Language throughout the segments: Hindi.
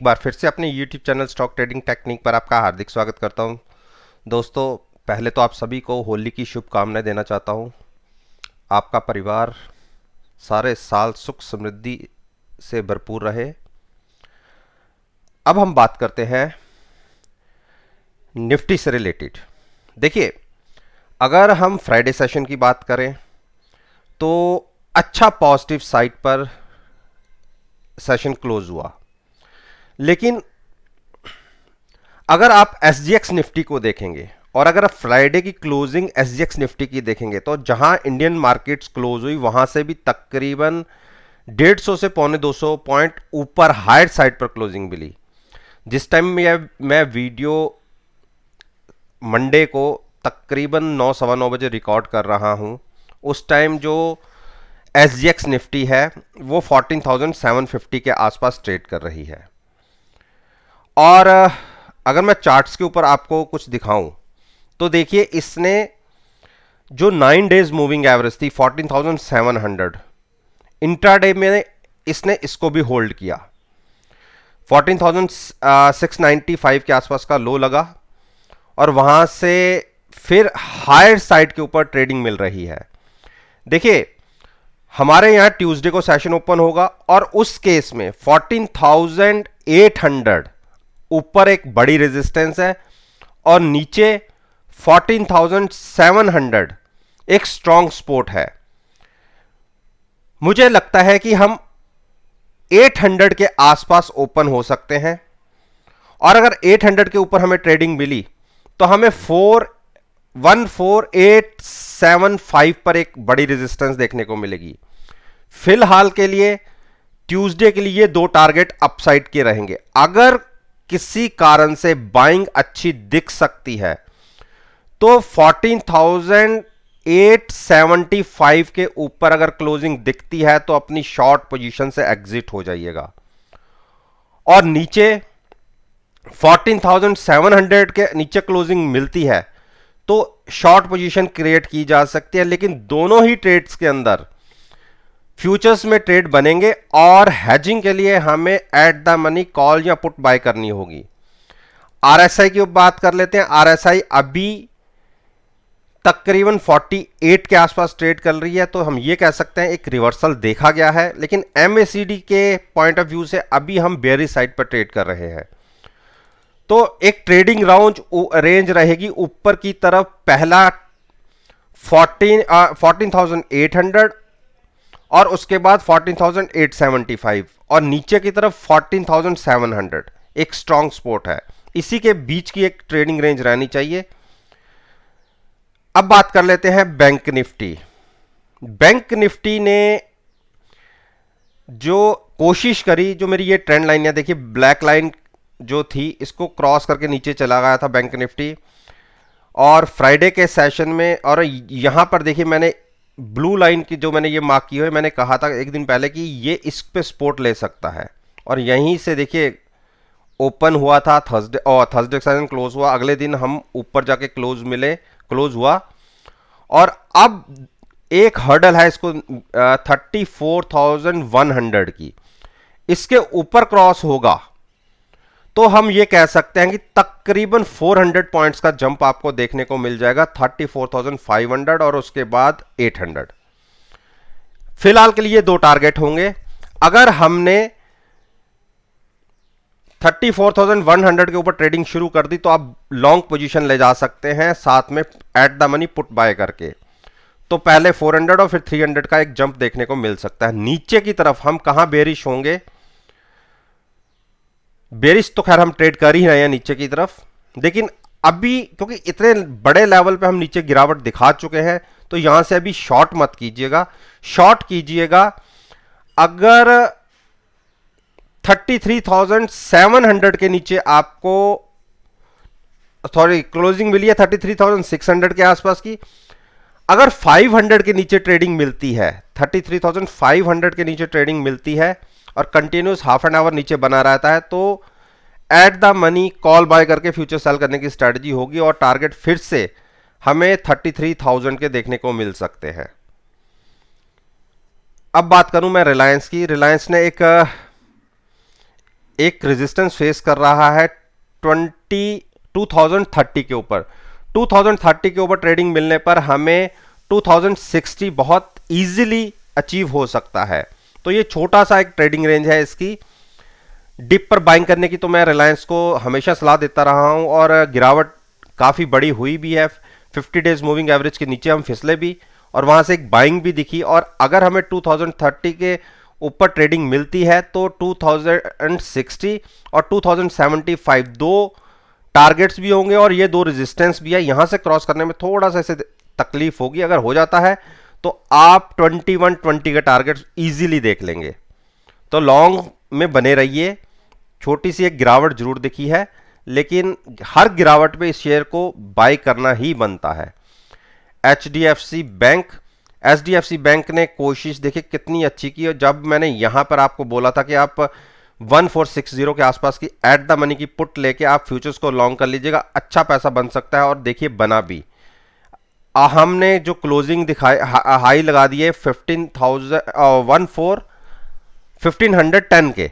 बार फिर से अपने YouTube channel stock trading technique पर आपका हार्दिक स्वागत करता हूं। दोस्तों, पहले तो आप सभी को होली की शुभकामनाएं देना चाहता हूं। आपका परिवार सारे साल सुख समृद्धि से भरपूर रहे। अब हम बात करते हैं निफ्टी से रिलेटेड। देखिए, अगर हम फ्राइडे सेशन की बात करें तो अच्छा पॉजिटिव साइड पर सेशन क्लोज हुआ, लेकिन अगर आप SGX निफ्टी को देखेंगे और अगर आप फ्राइडे की क्लोजिंग SGX निफ्टी की देखेंगे तो जहां इंडियन मार्केट्स क्लोज हुई वहां से भी तकरीबन 150 से पौने 200 पॉइंट ऊपर हायर साइड पर क्लोजिंग मिली। जिस टाइम मैं वीडियो मंडे को तकरीबन 9 सवा 9 बजे रिकॉर्ड कर रहा हूं, उस टाइम जो SGX निफ्टी है वो 14,750 के आसपास ट्रेड कर रही है। और अगर मैं चार्ट्स के ऊपर आपको कुछ दिखाऊं तो देखिए, इसने जो 9 डेज मूविंग एवरेज थी 14,700, इंट्राडे में इसने इसको भी होल्ड किया। 14,695 के आसपास का लो लगा और वहां से फिर हायर साइड के ऊपर ट्रेडिंग मिल रही है। देखिए, हमारे यहां ट्यूसडे को सेशन ओपन होगा और उस केस में 14,800 ऊपर एक बड़ी रेजिस्टेंस है और नीचे 14,700 एक स्ट्रॉन्ग सपोर्ट है। मुझे लगता है कि हम 800 के आसपास ओपन हो सकते हैं और अगर 800 के ऊपर हमें ट्रेडिंग मिली तो हमें 14875 पर एक बड़ी रेजिस्टेंस देखने को मिलेगी। फिलहाल के लिए ट्यूसडे के लिए दो टारगेट अपसाइड के रहेंगे। अगर किसी कारण से बाइंग अच्छी दिख सकती है तो 14,875 के ऊपर अगर क्लोजिंग दिखती है तो अपनी शॉर्ट पोजीशन से एग्जिट हो जाइएगा और नीचे 14,700 के नीचे क्लोजिंग मिलती है तो शॉर्ट पोजीशन क्रिएट की जा सकती है। लेकिन दोनों ही ट्रेड्स के अंदर फ्यूचर्स में ट्रेड बनेंगे और हेजिंग के लिए हमें एट द मनी कॉल या पुट बाय करनी होगी। RSI की बात कर लेते हैं। RSI अभी तकरीबन 48 के आसपास ट्रेड कर रही है, तो हम ये कह सकते हैं एक रिवर्सल देखा गया है। लेकिन MACD के पॉइंट ऑफ व्यू से अभी हम बेयरिश साइड पर ट्रेड कर रहे हैं, तो एक ट्रेडिंग रेंज रहेगी ऊपर की तरफ। पहला 14,800 और उसके बाद 14,875 और नीचे की तरफ 14,700 एक स्ट्रॉन्ग सपोर्ट है। इसी के बीच की एक ट्रेडिंग रेंज रहनी चाहिए। अब बात कर लेते हैं बैंक निफ्टी। बैंक निफ्टी ने जो कोशिश करी, जो मेरी ये ट्रेंड लाइन है, देखिए ब्लैक लाइन जो थी इसको क्रॉस करके नीचे चला गया था बैंक निफ्टी और फ्राइडे के सेशन में। और यहां पर देखिए, मैंने ब्लू लाइन की जो मैंने ये मार्क की है, मैंने कहा था एक दिन पहले कि ये इस पे सपोर्ट ले सकता है और यहीं से देखिए ओपन हुआ था थर्सडे, और थर्सडे सेशन क्लोज हुआ। अगले दिन हम ऊपर जाके क्लोज हुआ और अब एक हर्डल है इसको 34,100 की, इसके ऊपर क्रॉस होगा तो हम ये कह सकते हैं कि तकरीबन 400 पॉइंट्स का जंप आपको देखने को मिल जाएगा। 34,500 और उसके बाद 800। फिलहाल के लिए दो टारगेट होंगे। अगर हमने 34,100 के ऊपर ट्रेडिंग शुरू कर दी तो आप लॉन्ग पोजीशन ले जा सकते हैं, साथ में eight the money put buy करके। तो पहले 400 और फिर 300 का एक जंप देखने को मिल सकता है। नीचे की तरफ हम कहां बेरिश होंगे? बेरिश तो खैर हम ट्रेड कर ही रहे हैं नीचे की तरफ, लेकिन अभी क्योंकि इतने बड़े लेवल पे हम नीचे गिरावट दिखा चुके हैं तो यहां से अभी शॉर्ट मत कीजिएगा। शॉर्ट कीजिएगा अगर 33,700 के नीचे आपको क्लोजिंग मिली है 33,600 के आसपास की। अगर 500 के नीचे ट्रेडिंग मिलती है, 33,500 के नीचे ट्रेडिंग मिलती है और कंटिन्यूस हाफ एन आवर नीचे बना रहता है तो at the money call buy करके फ्यूचर सेल करने की स्ट्रेटजी होगी और टारगेट फिर से हमें 33,000 के देखने को मिल सकते हैं। अब बात करूं मैं रिलायंस की। रिलायंस ने एक रेजिस्टेंस फेस कर रहा है 2030 के ऊपर। 2030 के ऊपर ट्रेडिंग मिलने पर हमें 2060 बहुत इजीली अचीव हो सकता है। तो ये छोटा सा एक ट्रेडिंग रेंज है इसकी। डिप पर बाइंग करने की तो मैं रिलायंस को हमेशा सलाह देता रहा हूं, और गिरावट काफ़ी बड़ी हुई भी है। 50 डेज मूविंग एवरेज के नीचे हम फिसले भी, और वहां से एक बाइंग भी दिखी। और अगर हमें 2030 के ऊपर ट्रेडिंग मिलती है तो 2060 और 2075 दो टारगेट्स भी होंगे, और ये दो रेजिस्टेंस भी है। यहां से क्रॉस करने में थोड़ा सा इसे तकलीफ होगी। अगर हो जाता है तो आप 2120 के टारगेट्स इजीली देख लेंगे। तो लॉन्ग में बने रहिए। छोटी सी एक गिरावट जरूर दिखी है, लेकिन हर गिरावट पे इस शेयर को बाय करना ही बनता है। एचडीएफसी बैंक ने कोशिश देखिए कितनी अच्छी की। और जब मैंने यहां पर आपको बोला था कि आप 1460 के आसपास की एट द मनी की पुट लेके आप फ्यूचर्स को लॉन्ग कर लीजिएगा, अच्छा पैसा बन सकता है। और देखिए बना भी। हमने जो क्लोजिंग दिखाई हाई लगा दिए 1510 के,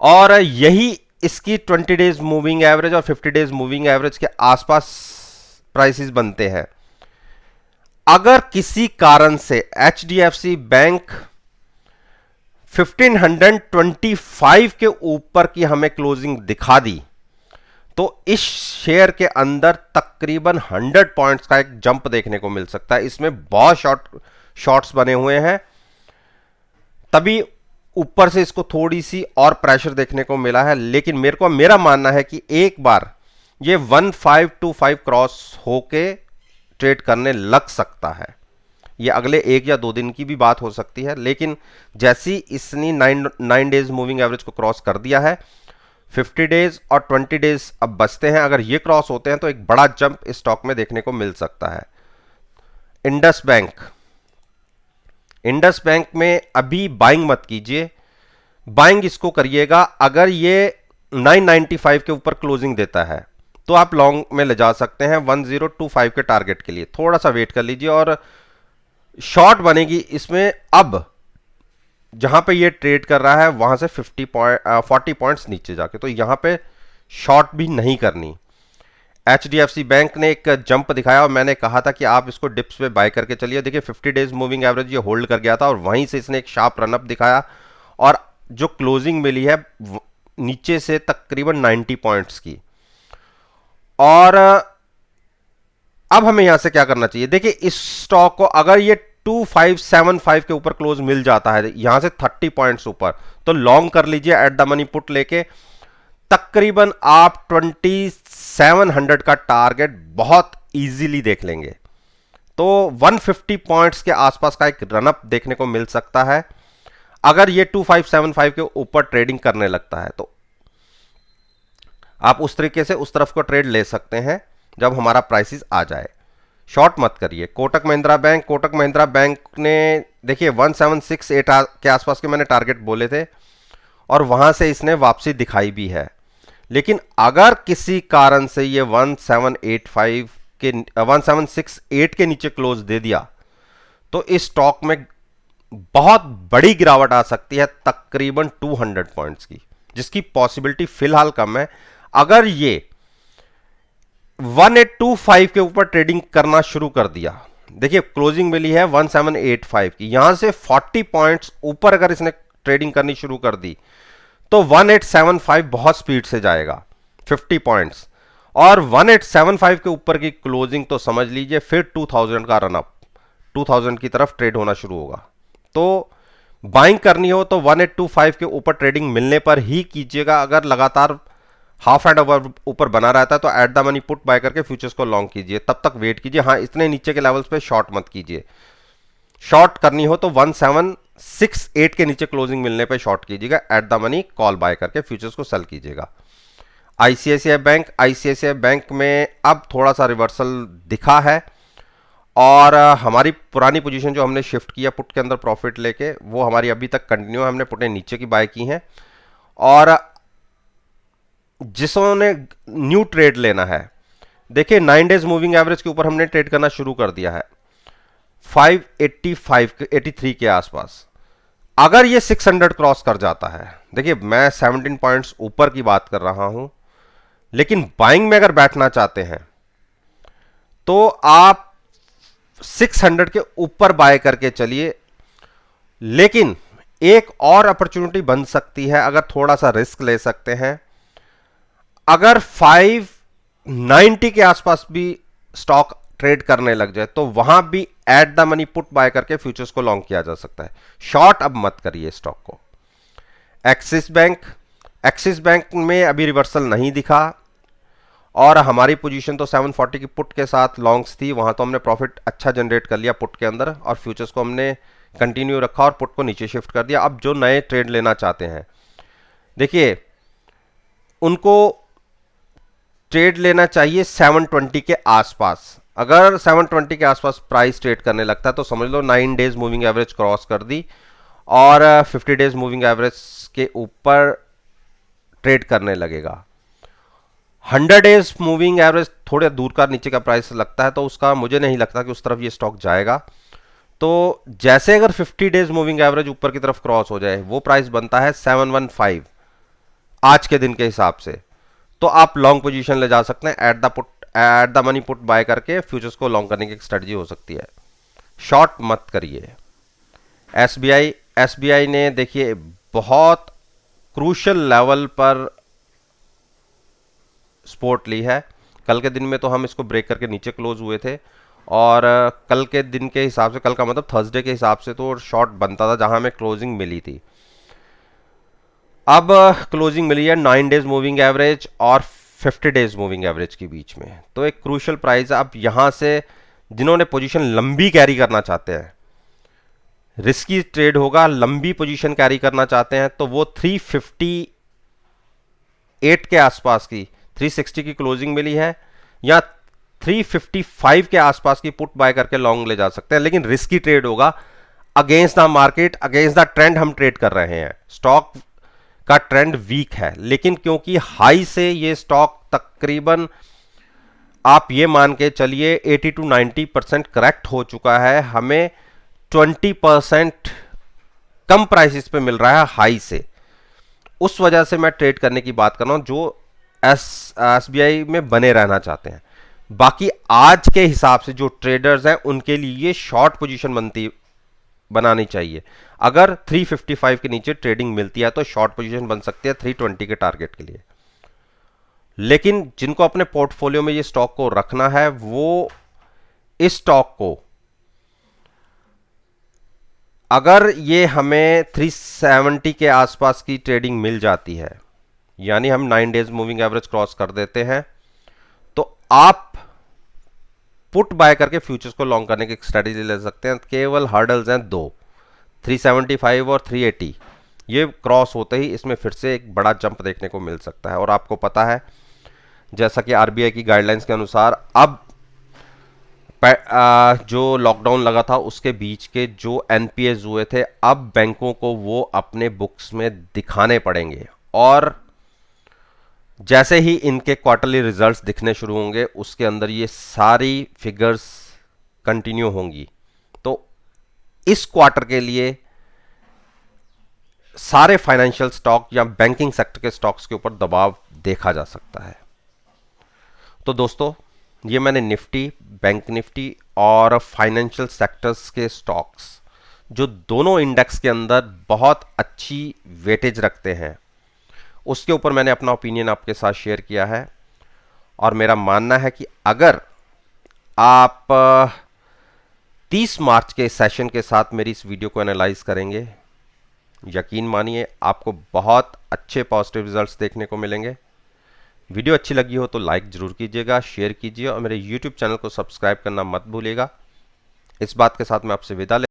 और यही इसकी 20 डेज मूविंग एवरेज और 50 डेज मूविंग एवरेज के आसपास प्राइसेस बनते हैं। अगर किसी कारण से एचडीएफसी बैंक 1525 के ऊपर की हमें क्लोजिंग दिखा दी तो इस शेयर के अंदर तकरीबन 100 पॉइंट्स का एक जंप देखने को मिल सकता है। इसमें बहुत शॉर्ट्स बने हुए हैं, तभी ऊपर से इसको थोड़ी सी और प्रेशर देखने को मिला है। लेकिन मेरा मानना है कि एक बार ये 1525 क्रॉस होके ट्रेड करने लग सकता है। ये अगले 1 या 2 दिन की भी बात हो सकती है, लेकिन जैसी इसने 9 डेज मूविंग एवरेज को क्रॉस कर दिया है, 50 डेज और 20 डेज अब बचते हैं। अगर ये क्रॉस होते हैं तो एक बड़ा जंप इस स्टॉक में देखने को मिल सकता है। इंडस बैंक में अभी बाइंग मत कीजिए, बाइंग इसको करिएगा अगर ये 995 के ऊपर क्लोजिंग देता है तो आप लॉन्ग में ले जा सकते हैं 1025 के टारगेट के लिए। थोड़ा सा वेट कर लीजिए, और शॉर्ट बनेगी इसमें अब जहां पे ये ट्रेड कर रहा है वहां से 40 पॉइंट्स नीचे जाके, तो यहां पे शॉर्ट भी नहीं करनी। एचडीएफसी बैंक ने एक जंप दिखाया और मैंने कहा था कि आप इसको डिप्स पे बाय करके चलिए। देखिए 50 डेज मूविंग एवरेज ये होल्ड कर गया था, और वहीं से इसने एक शार्प रनअप दिखाया, और जो क्लोजिंग मिली है नीचे से तकरीबन 90 पॉइंट्स की। और अब हमें यहां से क्या करना चाहिए? देखिए इस स्टॉक को अगर ये 2575 के ऊपर क्लोज मिल जाता है यहां से 30 पॉइंट्स ऊपर, तो लॉन्ग कर लीजिए एट द मनी पुट लेके। तकरीबन आप 2700 का टारगेट बहुत इजीली देख लेंगे। तो 150 पॉइंट्स के आसपास का एक रनअप देखने को मिल सकता है अगर ये 2575 के ऊपर ट्रेडिंग करने लगता है। तो आप उस तरीके से उस तरफ को ट्रेड ले सकते हैं जब हमारा प्राइसेस आ जाए। शॉर्ट मत करिए। कोटक महिंद्रा बैंक ने देखिए 1768 के आसपास के मैंने टारगेट बोले थे, और वहां से इसने वापसी दिखाई भी है। लेकिन अगर किसी कारण से ये 1768 के नीचे क्लोज दे दिया तो इस स्टॉक में बहुत बड़ी गिरावट आ सकती है, तकरीबन 200 पॉइंट्स की, जिसकी पॉसिबिलिटी फिलहाल कम है। अगर ये 1825 के ऊपर ट्रेडिंग करना शुरू कर दिया, देखिए क्लोजिंग मिली है 1785 की, यहां से 40 पॉइंट्स ऊपर अगर इसने ट्रेडिंग करनी शुरू कर दी तो 1875 बहुत स्पीड से जाएगा 50 पॉइंट्स, और 1875 के ऊपर की क्लोजिंग तो समझ लीजिए फिर 2000 का रनअप 2000 की तरफ ट्रेड होना शुरू होगा। तो बाइंग करनी हो तो 1825 के ऊपर ट्रेडिंग मिलने पर ही कीजिएगा। अगर लगातार हाफ एंड ओवर ऊपर बना रहता है तो at the money put buy करके फ्यूचर्स को लॉन्ग कीजिए, तब तक वेट कीजिए। हाँ, इतने नीचे के लेवल्स पे शॉर्ट मत कीजिए। शॉर्ट करनी हो तो 1768 के नीचे क्लोजिंग मिलने पे शॉर्ट कीजिएगा, at the money call buy करके फ्यूचर्स को सेल कीजिएगा। आईसीआईसीआई बैंक में अब थोड़ा सा रिवर्सल दिखा है, और हमारी पुरानी पोजीशन जो हमने शिफ्ट किया पुट के अंदर प्रॉफिट लेके, वो हमारी अभी तक कंटिन्यू है। हमने पुटें नीचे की बाय की हैं, और जिसने न्यू ट्रेड लेना है, देखिए 9 डेज मूविंग एवरेज के ऊपर हमने ट्रेड करना शुरू कर दिया है 585 83 के आसपास। अगर ये 600 क्रॉस कर जाता है, देखिए मैं 17 पॉइंट्स ऊपर की बात कर रहा हूं, लेकिन बाइंग में अगर बैठना चाहते हैं तो आप 600 के ऊपर बाय करके चलिए। लेकिन एक और अपॉर्चुनिटी बन सकती है अगर थोड़ा सा रिस्क ले सकते हैं। अगर 590 के आसपास भी स्टॉक ट्रेड करने लग जाए तो वहां भी eight the money put buy करके फ्यूचर्स को लॉन्ग किया जा सकता है। शॉर्ट अब मत करिए स्टॉक को। एक्सिस बैंक में अभी रिवर्सल नहीं दिखा और हमारी पोजीशन तो 740 की पुट के साथ लॉन्ग्स थी, वहां तो हमने प्रॉफिट अच्छा जनरेट कर लिया पुट के अंदर और फ्यूचर्स को हमने कंटिन्यू रखा और पुट को नीचे शिफ्ट कर दिया। अब जो नए ट्रेड लेना चाहते हैं, देखिए उनको ट्रेड लेना चाहिए 720 के आसपास। अगर 720 के आसपास प्राइस ट्रेड करने लगता है तो समझ लो 9 डेज मूविंग एवरेज क्रॉस कर दी और 50 डेज मूविंग एवरेज के ऊपर ट्रेड करने लगेगा। 100 डेज मूविंग एवरेज थोड़े दूर का नीचे का प्राइस लगता है तो उसका मुझे नहीं लगता कि उस तरफ ये स्टॉक जाएगा। तो जैसे अगर 50 डेज मूविंग एवरेज ऊपर की तरफ क्रॉस हो जाए, वो प्राइस बनता है 715 आज के दिन के हिसाब से, तो आप लॉन्ग पोजीशन ले जा सकते हैं। Eight the money put buy करके फ्यूचर्स को लॉन्ग करने की एक स्ट्रेटजी हो सकती है। शॉर्ट मत करिए। एसबीआई ने देखिए बहुत क्रूशियल लेवल पर सपोर्ट ली है। कल के दिन में तो हम इसको ब्रेक करके नीचे क्लोज हुए थे और कल के दिन के हिसाब से, कल का मतलब थर्सडे के हिसाब से तो शॉर्ट बनता था जहां हमें क्लोजिंग मिली थी। अब क्लोजिंग मिली है 9 डेज मूविंग एवरेज और 50 डेज मूविंग एवरेज के बीच में, तो एक क्रूशियल प्राइस। अब यहां से जिन्होंने पोजीशन लंबी कैरी करना चाहते हैं, रिस्की ट्रेड होगा, लंबी पोजीशन कैरी करना चाहते हैं तो वो 358 के आसपास की, 360 की क्लोजिंग मिली है या 355 के आसपास की पुट बाय करके लॉन्ग ले जा सकते हैं। लेकिन रिस्की ट्रेड होगा, against the market, against the trend हम ट्रेड कर रहे हैं। स्टॉक का ट्रेंड वीक है, लेकिन क्योंकि हाई से ये स्टॉक तकरीबन आप ये मान के चलिए 80 to 90% करेक्ट हो चुका है, हमें 20% कम प्राइसेस पे मिल रहा है हाई से। उस वजह से मैं ट्रेड करने की बात कर रहा हूं जो एसबीआई में बने रहना चाहते हैं। बाकी आज के हिसाब से जो ट्रेडर्स हैं उनके लिए शॉर्ट पोजीशन बनानी चाहिए। अगर 355 के नीचे ट्रेडिंग मिलती है तो शॉर्ट पोजीशन बन सकती है 320 के टारगेट के लिए। लेकिन जिनको अपने पोर्टफोलियो में ये स्टॉक को रखना है वो इस स्टॉक को, अगर ये हमें 370 के आसपास की ट्रेडिंग मिल जाती है, यानी हम 9 डेज मूविंग एवरेज क्रॉस कर देते हैं, तो आप पुट बाय करके फ्यूचर्स को लॉन्ग करने की स्ट्रेटेजी ले सकते हैं। केवल हर्डल्स हैं दो, 375 और 380। ये क्रॉस होते ही इसमें फिर से एक बड़ा जंप देखने को मिल सकता है। और आपको पता है जैसा कि आरबीआई की गाइडलाइंस के अनुसार अब जो लॉकडाउन लगा था उसके बीच के जो एनपीएस हुए थे, अब बैंकों को वो अपने बुक्स में दिखाने पड़ेंगे और जैसे ही इनके क्वार्टरली रिजल्ट्स दिखने शुरू होंगे उसके अंदर ये सारी फिगर्स कंटिन्यू होंगी। तो इस क्वार्टर के लिए सारे फाइनेंशियल स्टॉक या बैंकिंग सेक्टर के स्टॉक्स के ऊपर दबाव देखा जा सकता है। तो दोस्तों, ये मैंने निफ्टी, बैंक निफ्टी और फाइनेंशियल सेक्टर्स के स्टॉक्स जो दोनों इंडेक्स के अंदर बहुत अच्छी वेटेज रखते हैं उसके ऊपर मैंने अपना ओपिनियन आपके साथ शेयर किया है। और मेरा मानना है कि अगर आप 30 मार्च के सेशन के साथ मेरी इस वीडियो को एनालाइज करेंगे, यकीन मानिए आपको बहुत अच्छे पॉजिटिव रिजल्ट्स देखने को मिलेंगे। वीडियो अच्छी लगी हो तो लाइक जरूर कीजिएगा, शेयर कीजिए और मेरे YouTube चैनल को सब्सक्राइब करना मत भूलिएगा। इस बात के साथ मैं आपसे विदा